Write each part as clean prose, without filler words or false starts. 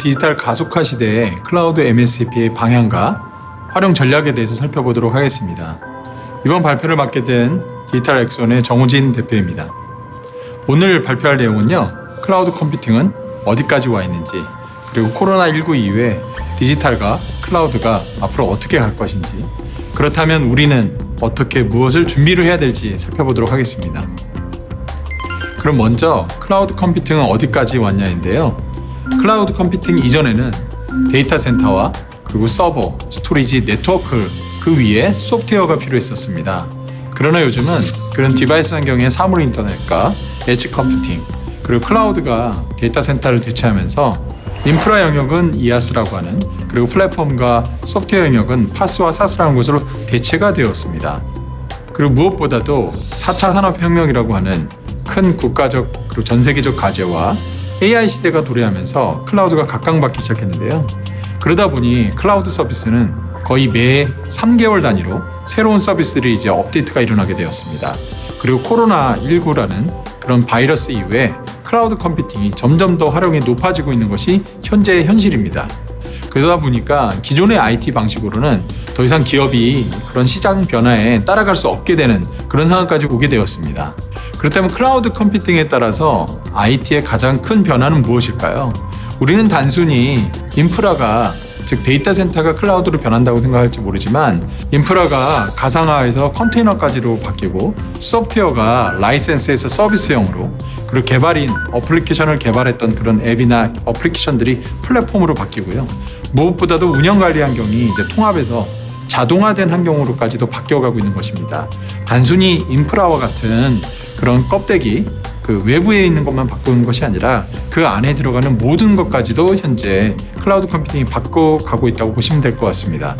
디지털 가속화 시대의 클라우드 MSP의 방향과 활용 전략에 대해서 살펴보도록 하겠습니다. 이번 발표를 맡게 된 디지털 엑손의 정우진 대표입니다. 오늘 발표할 내용은요, 클라우드 컴퓨팅은 어디까지 와 있는지, 그리고 코로나19 이후에 디지털과 클라우드가 앞으로 어떻게 갈 것인지, 그렇다면 우리는 어떻게 무엇을 준비를 해야 될지 살펴보도록 하겠습니다. 그럼 먼저 클라우드 컴퓨팅은 어디까지 왔냐인데요. 클라우드 컴퓨팅 이전에는 데이터 센터와 그리고 서버, 스토리지, 네트워크 그 위에 소프트웨어가 필요했었습니다. 그러나 요즘은 그런 디바이스 환경의 사물 인터넷과 엣지 컴퓨팅, 그리고 클라우드가 데이터 센터를 대체하면서 인프라 영역은 이아스라고 하는, 그리고 플랫폼과 소프트웨어 영역은 파스와 사스라는 것으로 대체가 되었습니다. 그리고 무엇보다도 4차 산업혁명이라고 하는 큰 국가적 그리고 전 세계적 과제와 AI 시대가 도래하면서 클라우드가 각광받기 시작했는데요. 그러다 보니 클라우드 서비스는 거의 매 3개월 단위로 새로운 서비스들이 이제 업데이트가 일어나게 되었습니다. 그리고 코로나19라는 그런 바이러스 이후에 클라우드 컴퓨팅이 점점 더 활용이 높아지고 있는 것이 현재의 현실입니다. 그러다 보니까 기존의 IT 방식으로는 더 이상 기업이 그런 시장 변화에 따라갈 수 없게 되는 그런 상황까지 오게 되었습니다. 그렇다면 클라우드 컴퓨팅에 따라서 IT의 가장 큰 변화는 무엇일까요? 우리는 단순히 인프라가, 즉 데이터 센터가 클라우드로 변한다고 생각할지 모르지만, 인프라가 가상화에서 컨테이너까지로 바뀌고, 소프트웨어가 라이센스에서 서비스형으로, 그리고 개발인 어플리케이션을 개발했던 그런 앱이나 어플리케이션들이 플랫폼으로 바뀌고요. 무엇보다도 운영관리 환경이 이제 통합해서 자동화된 환경으로까지도 바뀌어가고 있는 것입니다. 단순히 인프라와 같은 그런 껍데기, 그 외부에 있는 것만 바꾸는 것이 아니라 그 안에 들어가는 모든 것까지도 현재 클라우드 컴퓨팅이 바꿔가고 있다고 보시면 될 것 같습니다.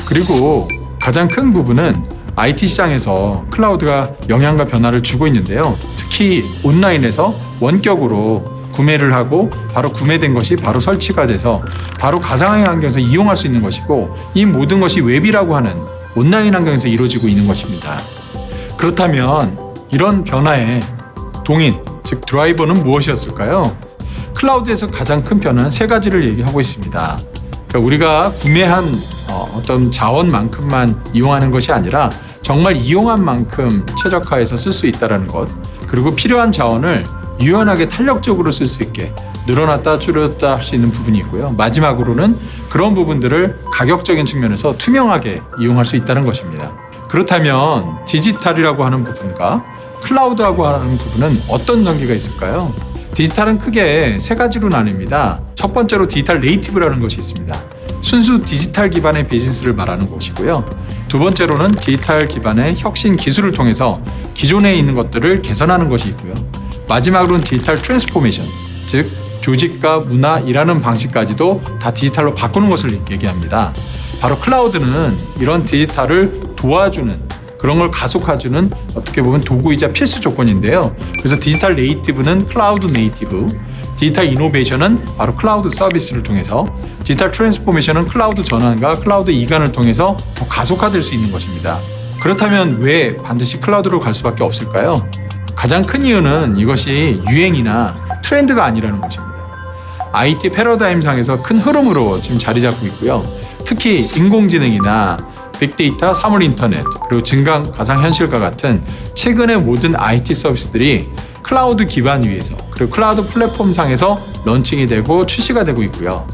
그리고 가장 큰 부분은 IT 시장에서 클라우드가 영향과 변화를 주고 있는데요. 특히 온라인에서 원격으로 구매를 하고 바로 구매된 것이 바로 설치가 돼서 바로 가상의 환경에서 이용할 수 있는 것이고, 이 모든 것이 웹이라고 하는 온라인 환경에서 이루어지고 있는 것입니다. 그렇다면 이런 변화의 동인, 즉 드라이버는 무엇이었을까요? 클라우드에서 가장 큰 변화는 세 가지를 얘기하고 있습니다. 그러니까 우리가 구매한 어떤 자원만큼만 이용하는 것이 아니라 정말 이용한 만큼 최적화해서 쓸 수 있다는 것, 그리고 필요한 자원을 유연하게 탄력적으로 쓸 수 있게 늘어났다 줄였다 할 수 있는 부분이 있고요. 마지막으로는 그런 부분들을 가격적인 측면에서 투명하게 이용할 수 있다는 것입니다. 그렇다면 디지털이라고 하는 부분과 클라우드하고 하는 부분은 어떤 관계가 있을까요? 디지털은 크게 세 가지로 나뉩니다. 첫 번째로 디지털 네이티브라는 것이 있습니다. 순수 디지털 기반의 비즈니스를 말하는 것이고요. 두 번째로는 디지털 기반의 혁신 기술을 통해서 기존에 있는 것들을 개선하는 것이 있고요. 마지막으로는 디지털 트랜스포메이션, 즉 조직과 문화, 일하는 방식까지도 다 디지털로 바꾸는 것을 얘기합니다. 바로 클라우드는 이런 디지털을 도와주는, 그런 걸 가속화주는 어떻게 보면 도구이자 필수 조건인데요. 그래서 디지털 네이티브는 클라우드 네이티브, 디지털 이노베이션은 바로 클라우드 서비스를 통해서, 디지털 트랜스포메이션은 클라우드 전환과 클라우드 이관을 통해서 더 가속화될 수 있는 것입니다. 그렇다면 왜 반드시 클라우드로 갈 수밖에 없을까요? 가장 큰 이유는 이것이 유행이나 트렌드가 아니라는 것입니다. IT 패러다임상에서 큰 흐름으로 지금 자리 잡고 있고요. 특히 인공지능이나 빅데이터, 사물 인터넷, 그리고 증강 가상현실과 같은 최근의 모든 IT 서비스들이 클라우드 기반 위에서, 그리고 클라우드 플랫폼상에서 런칭이 되고 출시가 되고 있고요.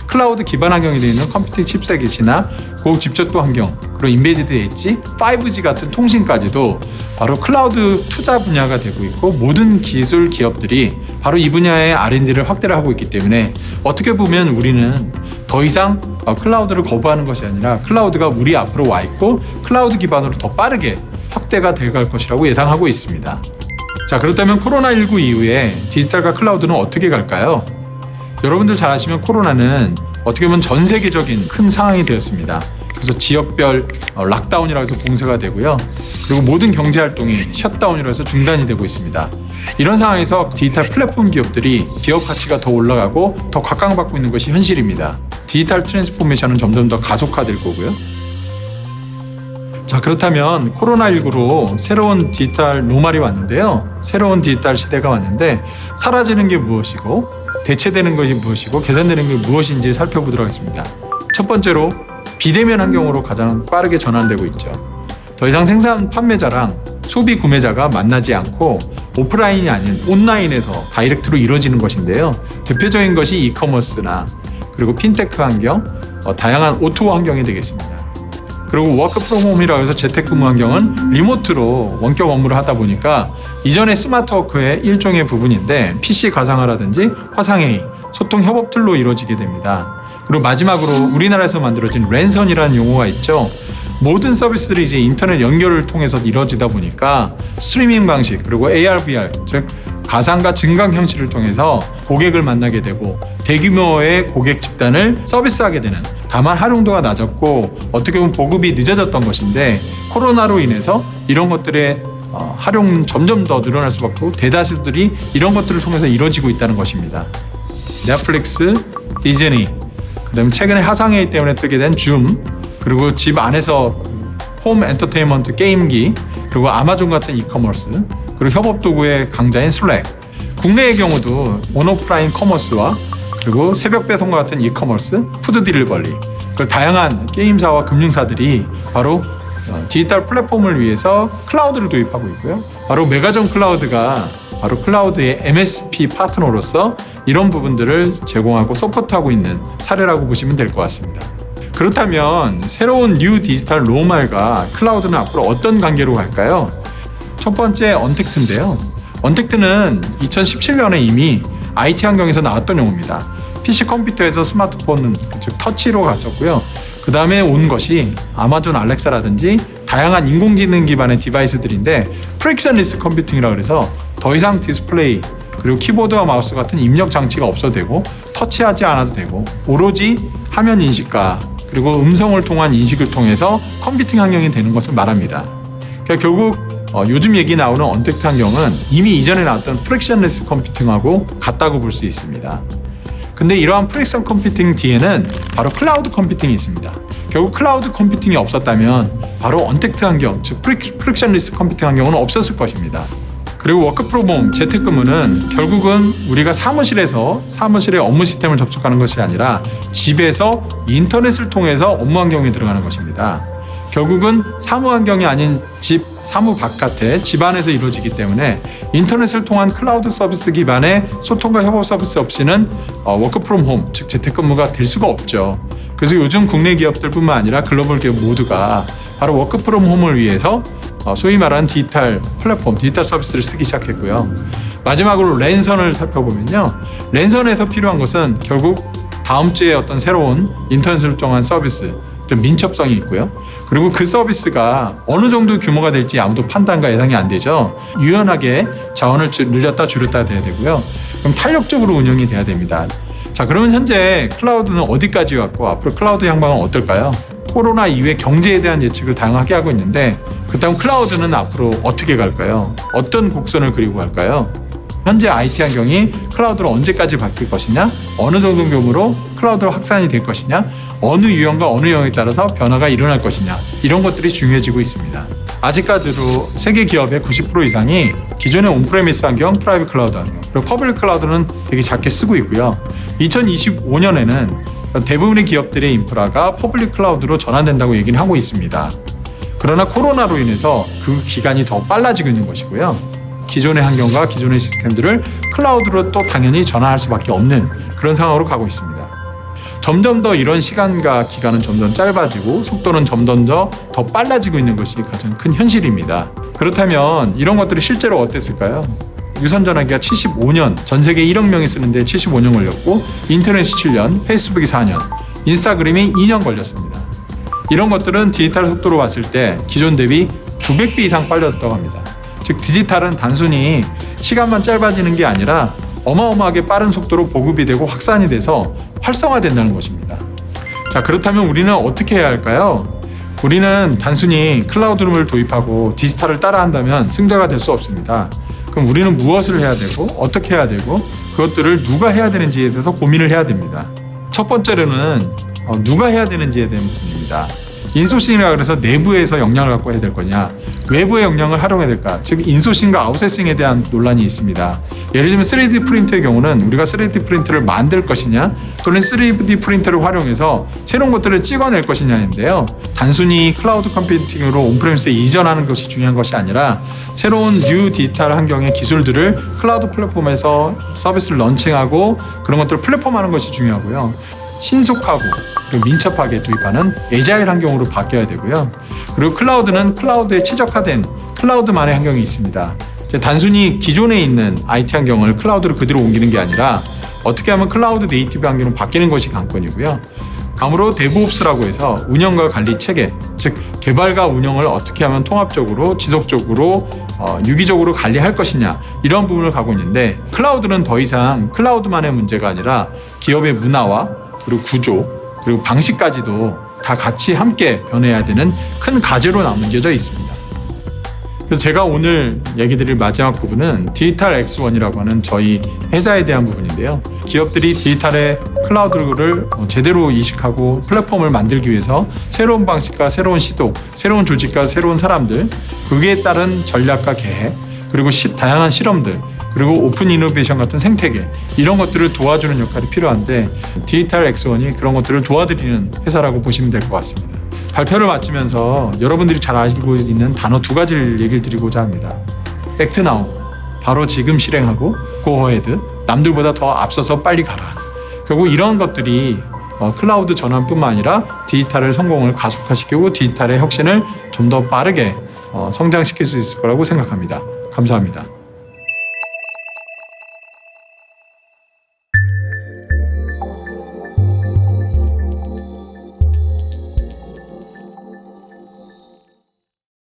클라우드 기반 환경이 되어 있는 컴퓨팅 칩셋이나 고집적도 환경, 그리고 인베디드 엣지, 5G 같은 통신까지도 바로 클라우드 투자 분야가 되고 있고, 모든 기술 기업들이 바로 이 분야의 R&D를 확대를 하고 있기 때문에 어떻게 보면 우리는 더 이상 클라우드를 거부하는 것이 아니라 클라우드가 우리 앞으로 와 있고 클라우드 기반으로 더 빠르게 확대가 되어갈 것이라고 예상하고 있습니다. 자, 그렇다면 코로나19 이후에 디지털과 클라우드는 어떻게 갈까요? 여러분들 잘 아시면 코로나는 어떻게 보면 전 세계적인 큰 상황이 되었습니다. 그래서 지역별 락다운이라고 해서 봉쇄가 되고요. 그리고 모든 경제활동이 셧다운이라고 해서 중단이 되고 있습니다. 이런 상황에서 디지털 플랫폼 기업들이 기업 가치가 더 올라가고 더 각광받고 있는 것이 현실입니다. 디지털 트랜스포메이션은 점점 더 가속화될 거고요. 자, 그렇다면 코로나19로 새로운 디지털 노말이 왔는데요. 새로운 디지털 시대가 왔는데 사라지는 게 무엇이고 대체되는 것이 무엇이고 개선되는 게 무엇인지 살펴보도록 하겠습니다. 첫 번째로 비대면 환경으로 가장 빠르게 전환되고 있죠. 더 이상 생산 판매자랑 소비 구매자가 만나지 않고 오프라인이 아닌 온라인에서 다이렉트로 이루어지는 것인데요. 대표적인 것이 이커머스나 그리고 핀테크 환경, 다양한 오토 환경이 되겠습니다. 그리고 워크 프롬 홈이라고 해서 재택근무 환경은 리모트로 원격 업무를 하다 보니까 이전의 스마트 워크의 일종의 부분인데 PC 가상화라든지 화상회의, 소통 협업 툴로 이루어지게 됩니다. 그리고 마지막으로 우리나라에서 만들어진 랜선이라는 용어가 있죠. 모든 서비스들이 이제 인터넷 연결을 통해서 이루어지다 보니까 스트리밍 방식 그리고 AR, VR 즉 가상과 증강 형식을 통해서 고객을 만나게 되고 대규모의 고객 집단을 서비스하게 되는, 다만 활용도가 낮았고 어떻게 보면 보급이 늦어졌던 것인데 코로나로 인해서 이런 것들의 활용은 점점 더 늘어날 수밖에 없고 대다수들이 이런 것들을 통해서 이루어지고 있다는 것입니다. 넷플릭스, 디즈니, 그다음에 최근에 화상회의 때문에 뜨게 된 줌, 그리고 집 안에서 홈 엔터테인먼트 게임기, 그리고 아마존 같은 이커머스, 그리고 협업 도구의 강자인 슬랙. 국내의 경우도 온오프라인 커머스와 그리고 새벽 배송과 같은 이커머스, 푸드 딜리버리, 그리고 다양한 게임사와 금융사들이 바로 디지털 플랫폼을 위해서 클라우드를 도입하고 있고요. 바로 메가존 클라우드가 바로 클라우드의 MSP 파트너로서 이런 부분들을 제공하고 서포트하고 있는 사례라고 보시면 될 것 같습니다. 그렇다면 새로운 뉴 디지털 노멀과 클라우드는 앞으로 어떤 관계로 갈까요? 첫 번째 언택트인데요. 언택트는 2017년에 이미 IT 환경에서 나왔던 용어입니다. PC 컴퓨터에서 스마트폰, 즉 터치로 갔었고요. 그 다음에 온 것이 아마존 알렉사라든지 다양한 인공지능 기반의 디바이스들인데 프릭션리스 컴퓨팅이라고 해서 더 이상 디스플레이 그리고 키보드와 마우스 같은 입력 장치가 없어도 되고 터치하지 않아도 되고 오로지 화면 인식과 그리고 음성을 통한 인식을 통해서 컴퓨팅 환경이 되는 것을 말합니다. 그러니까 결국 요즘 얘기 나오는 언택트 환경은 이미 이전에 나왔던 프릭션리스 컴퓨팅하고 같다고 볼 수 있습니다. 근데 이러한 프릭션 컴퓨팅 뒤에는 바로 클라우드 컴퓨팅이 있습니다. 결국 클라우드 컴퓨팅이 없었다면 바로 언택트 환경, 즉 프릭션리스 컴퓨팅 환경은 없었을 것입니다. 그리고 워크 프롬 홈, 재택근무는 결국은 우리가 사무실의 업무 시스템을 접속하는 것이 아니라 집에서 인터넷을 통해서 업무 환경에 들어가는 것입니다. 결국은 사무 환경이 아닌 집, 사무 바깥에 집 안에서 이루어지기 때문에 인터넷을 통한 클라우드 서비스 기반의 소통과 협업 서비스 없이는 워크 프롬 홈, 즉 재택근무가 될 수가 없죠. 그래서 요즘 국내 기업들뿐만 아니라 글로벌 기업 모두가 바로 워크 프롬 홈을 위해서 소위 말하는 디지털 플랫폼, 디지털 서비스를 쓰기 시작했고요. 마지막으로 랜선을 살펴보면요. 랜선에서 필요한 것은 결국 다음 주에 어떤 새로운 인터넷을 통한 서비스, 좀 민첩성이 있고요. 그리고 그 서비스가 어느 정도 규모가 될지 아무도 판단과 예상이 안 되죠. 유연하게 자원을 늘렸다 줄였다 돼야 되고요. 그럼 탄력적으로 운영이 돼야 됩니다. 자, 그러면 현재 클라우드는 어디까지 왔고 앞으로 클라우드 향방은 어떨까요? 코로나 이후에 경제에 대한 예측을 다양하게 하고 있는데 그렇다면 클라우드는 앞으로 어떻게 갈까요? 어떤 곡선을 그리고 갈까요? 현재 IT 환경이 클라우드로 언제까지 바뀔 것이냐, 어느 정도 규모로 클라우드로 확산이 될 것이냐, 어느 유형과 어느 유형에 따라서 변화가 일어날 것이냐, 이런 것들이 중요해지고 있습니다. 아직까지도 세계 기업의 90% 이상이 기존의 온프레미스 환경, 프라이빗 클라우드 환경, 그리고 퍼블릭 클라우드는 되게 작게 쓰고 있고요. 2025년에는 대부분의 기업들의 인프라가 퍼블릭 클라우드로 전환된다고 얘기는 하고 있습니다. 그러나 코로나로 인해서 그 기간이 더 빨라지고 있는 것이고요. 기존의 환경과 기존의 시스템들을 클라우드로 또 당연히 전환할 수밖에 없는 그런 상황으로 가고 있습니다. 점점 더 이런 시간과 기간은 점점 짧아지고 속도는 점점 더 빨라지고 있는 것이 가장 큰 현실입니다. 그렇다면 이런 것들이 실제로 어땠을까요? 유선 전화기가 75년, 전 세계 1억 명이 쓰는데 75년 걸렸고 인터넷이 7년, 페이스북이 4년, 인스타그램이 2년 걸렸습니다. 이런 것들은 디지털 속도로 봤을 때 기존 대비 900배 이상 빨라졌다고 합니다. 즉 디지털은 단순히 시간만 짧아지는 게 아니라 어마어마하게 빠른 속도로 보급이 되고 확산이 돼서 활성화된다는 것입니다. 자, 그렇다면 우리는 어떻게 해야 할까요? 우리는 단순히 클라우드를 도입하고 디지털을 따라한다면 승자가 될 수 없습니다. 그럼 우리는 무엇을 해야 되고 어떻게 해야 되고 그것들을 누가 해야 되는지에 대해서 고민을 해야 됩니다. 첫 번째로는 누가 해야 되는지에 대한 부분입니다. 인소싱이라 그래서 내부에서 역량을 갖고 해야 될 거냐, 외부의 역량을 활용해야 될까? 즉 인소싱과 아웃소싱에 대한 논란이 있습니다. 예를 들면 3D 프린터의 경우는 우리가 3D 프린터를 만들 것이냐 또는 3D 프린터를 활용해서 새로운 것들을 찍어낼 것이냐인데요. 단순히 클라우드 컴퓨팅으로 온프레미스에 이전하는 것이 중요한 것이 아니라 새로운 뉴 디지털 환경의 기술들을 클라우드 플랫폼에서 서비스를 런칭하고 그런 것들을 플랫폼하는 것이 중요하고요. 신속하고 그리고 민첩하게 도입하는 에자일 환경으로 바뀌어야 되고요. 그리고 클라우드는 클라우드에 최적화된 클라우드만의 환경이 있습니다. 단순히 기존에 있는 IT 환경을 클라우드로 그대로 옮기는 게 아니라 어떻게 하면 클라우드 네이티브 환경으로 바뀌는 것이 관건이고요. 다음으로 데브옵스라고 해서 운영과 관리 체계, 즉 개발과 운영을 어떻게 하면 통합적으로 지속적으로 유기적으로 관리할 것이냐, 이런 부분을 가고 있는데, 클라우드는 더 이상 클라우드만의 문제가 아니라 기업의 문화와 그리고 구조 그리고 방식까지도 다 같이 함께 변해야 되는 큰 과제로 남겨져 있습니다. 그래서 제가 오늘 얘기 드릴 마지막 부분은 디지털 X1이라고 하는 저희 회사에 대한 부분인데요. 기업들이 디지털의 클라우드를 제대로 이식하고 플랫폼을 만들기 위해서 새로운 방식과 새로운 시도, 새로운 조직과 새로운 사람들, 그에 따른 전략과 계획, 그리고 다양한 실험들, 그리고 오픈 이노베이션 같은 생태계, 이런 것들을 도와주는 역할이 필요한데 디지털 X1이 그런 것들을 도와드리는 회사라고 보시면 될 것 같습니다. 발표를 마치면서 여러분들이 잘 알고 있는 단어 2가지를 얘기를 드리고자 합니다. Act Now, 바로 지금 실행하고 Go Ahead, 남들보다 더 앞서서 빨리 가라. 결국 이런 것들이 클라우드 전환뿐만 아니라 디지털의 성공을 가속화시키고 디지털의 혁신을 좀 더 빠르게 성장시킬 수 있을 거라고 생각합니다. 감사합니다.